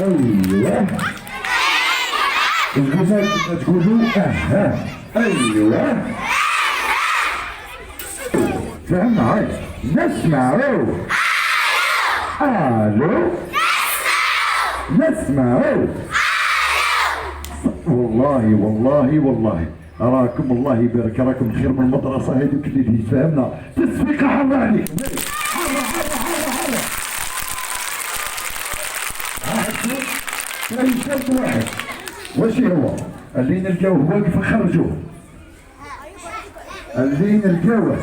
ايوه الغناء تقولوا اها ايوه فهمنا. هاي نسمعوا الو نسمعوا والله والله والله اراكم الله يبارك راكم خير من المدرسه هذيك اللي فهمنا تصفيقه حرة عليكم. شاب واحد واش هو اللي نلقاوه واقف نخرجوه، اللي نلقاوه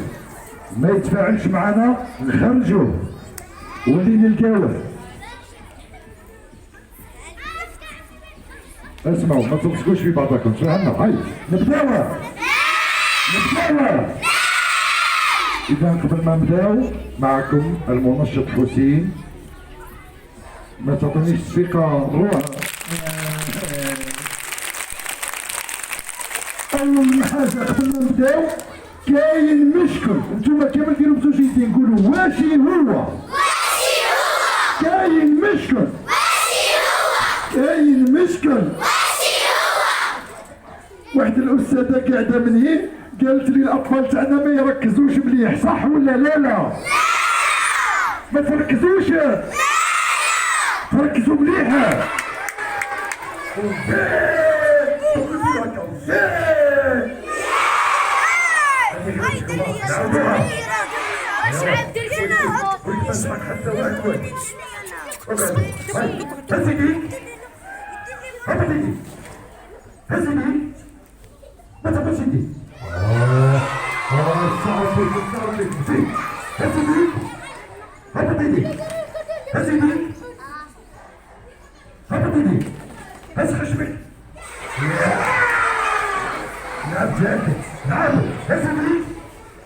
ما يتفاعلش معنا نخرجوه، واللي نلقاوه اسمعوا ما تلصقوش في بعضكم فهمنا. هاي نبداوه اذا قبل ما نبداو معكم المنشط حسين ما تعطونيش ثقة روح. أول حاجة قبل ما نبداو كاين مشكل، نتوما كامل ديروا بزوج يدين قولوا واشي هو. كاين مشكل. كاين مشكل. واحد الأستاذة قاعدة من هنا قالت لي الأطفال تاعنا ما يركزوش مليح، صح ولا لا؟ لا ما تركزوش، ركزوا مليح. هبطيني بس خشمك. نعم جاكت نعم هزمني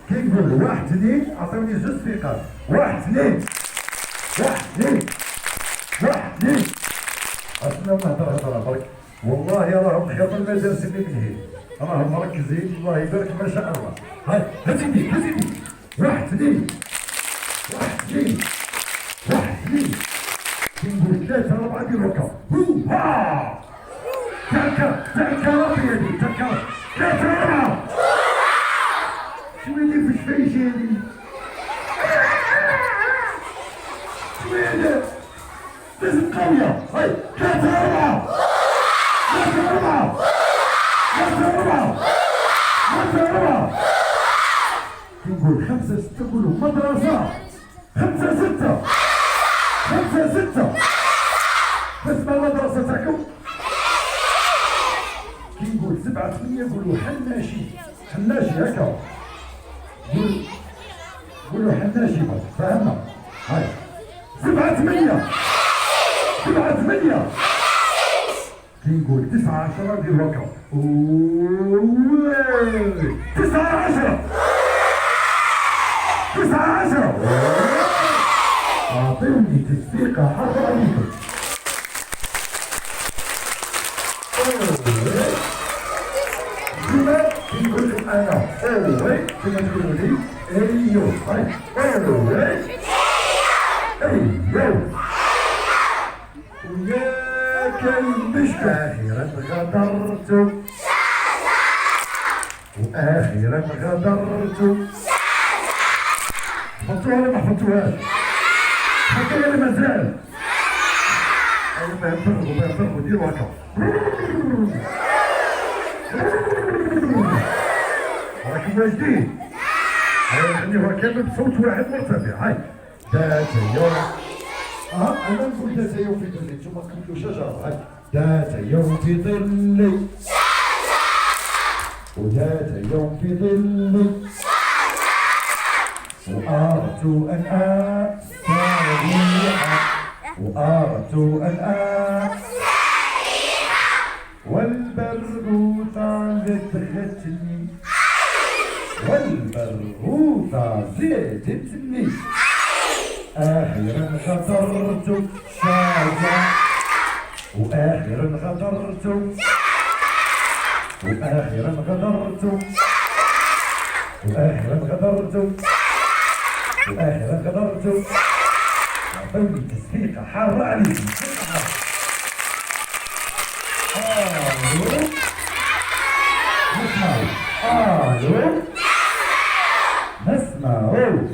كي نقول واحد اثنين عطوني زوج ثقات. واحد اثنين اسمعوا نهضر برك والله راهم خير من المدارس اللي من هنا راهم مركزين الله يبارك ما شاء الله. هاي هزمني واحد اثنين نقول ثلاثة أربعة ديروا هكا هوها تاكا ربي هادي تاكا ثلاثة أربعة شنو اللي في الشفايش هادي؟ شنو هذا؟ لازم قوية. هاي ثلاثة أربعة كي نقول خمسة ستة نقولوا مدرسة. خمسة ستة اسمع المدرسة تاعكم. كي نقول سبعة ثمانية نقولوا حناشي هكا قولوا حناشي برك فهمنا. هاي سبعة ثمانية كي نقول تسعة عشرة نديرو هكا تسعة عشرة أعطوني تصفيقة حرة عليكم. كما نقول لكم أنا أوي كما تقولوا لي أيوه. هاي أوي أيوه وياك المشكل. أخيرا غدرت وأخيرا غدرت. حطوها ولا ما حطوهاش؟ حطوها ولا مازال؟ أيوة بنفرغوا ديروا هكا. راكم واجدين؟ هاي نغنيوها كامل بصوت واحد مرتفع. هاي ذات يوم أنا نقول ذات يوم في ظلي نتوما تقولوا شجرة. هاي ذات يوم في ظلي وذات يوم في ظلي وأردت أن أستريح والبرد طالت بغتني والبروطة زادتني أخيرا خطرت شاجة وأخيرا خطرت وأخيرا غدرت وأخيرا غدرت وأخيرا غدرت عطوني تصفيقة حارة عليكم. ألو نسمعوا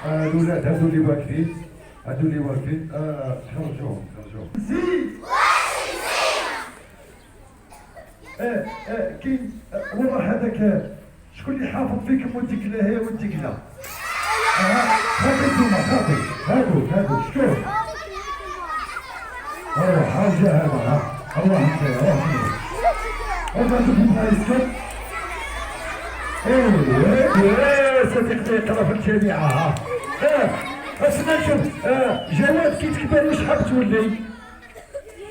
الولاد هادو اللي واقفين خرجوهم كاين والله هذاك شكون اللي حافظ فيكم وانتك لا هي وانتك لا خاطيتوما هادو شكون حاجه هذا الله يخليك والله تفهم يسكت صديقتي يقرا في الجامعه اسمع شوف جواد كي تكبر واش حاب تولي؟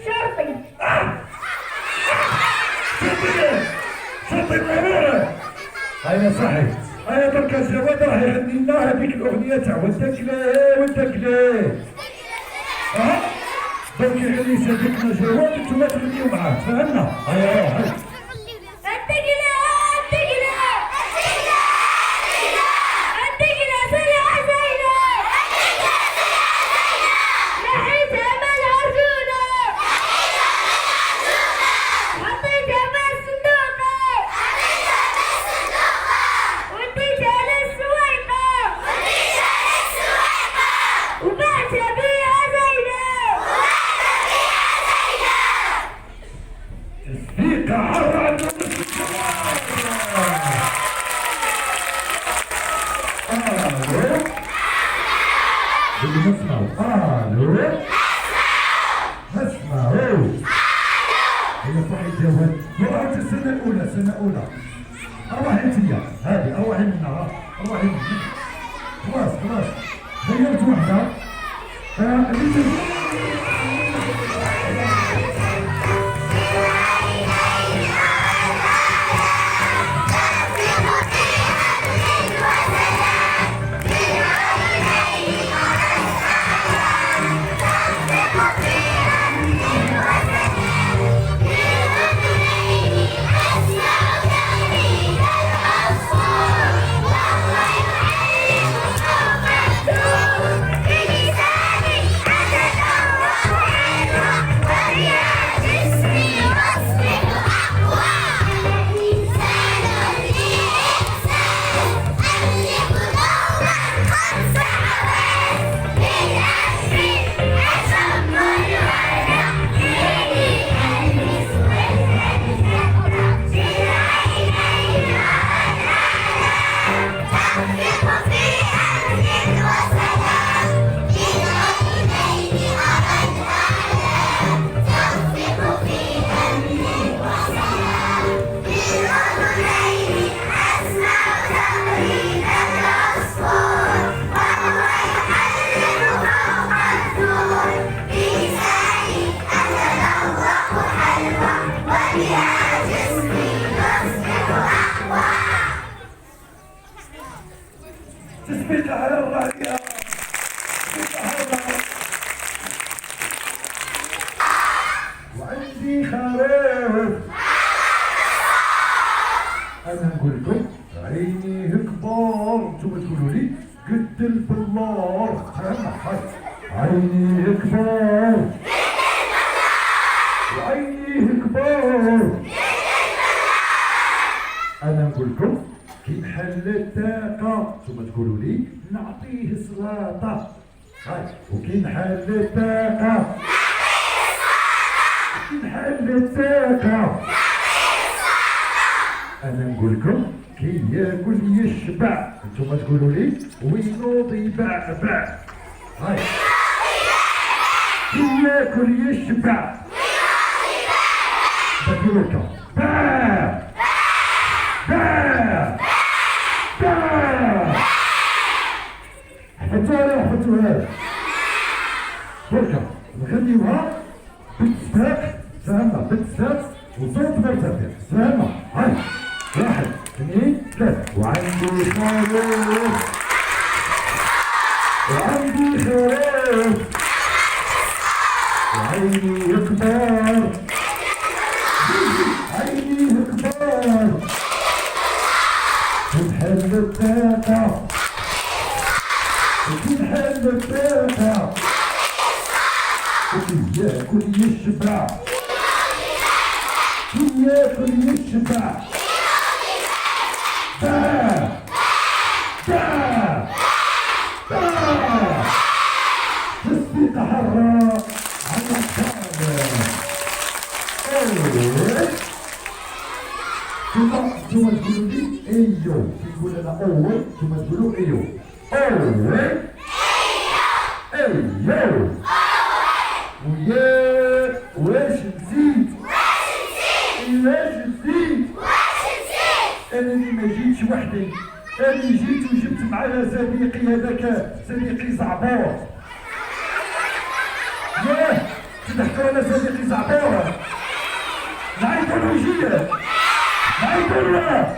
شرطي شرطي ضروري هيا صحيح هيا درك جواد راه يغني لنا هذيك الاغنيه تاع ودك ليه درك يغني صديقنا جواد انتوما تغنيو معاه فهمنا هيا روح هي صحيح جواد وراك السنة الأولى أروحي انتيا هادي أروحي منها أروحي منها خلاص غيرت وحدة تثبيت على الراقية وعندي خروف أنا نقول لكم عينيه كبار انتوما تقولوا لي قد البلار عينيه كبار وعينيه كبار أنا نقول لكم كي نحل الطاقة نتوما تقولوا لي نعطيه سلاطة وكي نحل الطاقة كي نحل الطاقة أنا نقول لكم كي ياكل يشبع نتوما تقولوا لي وينوض يبعبع كي ياكل يشبع تقولوا لكم حفظتوها بركة نغنيوها بالتستاك فهمنا بالتستاك وصوت مرتفع فهمنا وعندي خروف وعندي خروف وعيني كبار عيني كبار ونحل الداتا ونحل الداتا وكي ياكل يشبع كي ياكل يشبع دا دا دا تسبيق حرة على الكعبة ثم تقولوا لي ايو نقول انا اول ثم تقولوا ايو اول ايو ويا واش نسيت واش نسيت انا اللي ما جيتش وحدي انا جيت وجبت معايا صديقي هذاك صديقي زعبور ياه تضحكوا على صديقي زعبور نعيطوا له جيه نعيطوا له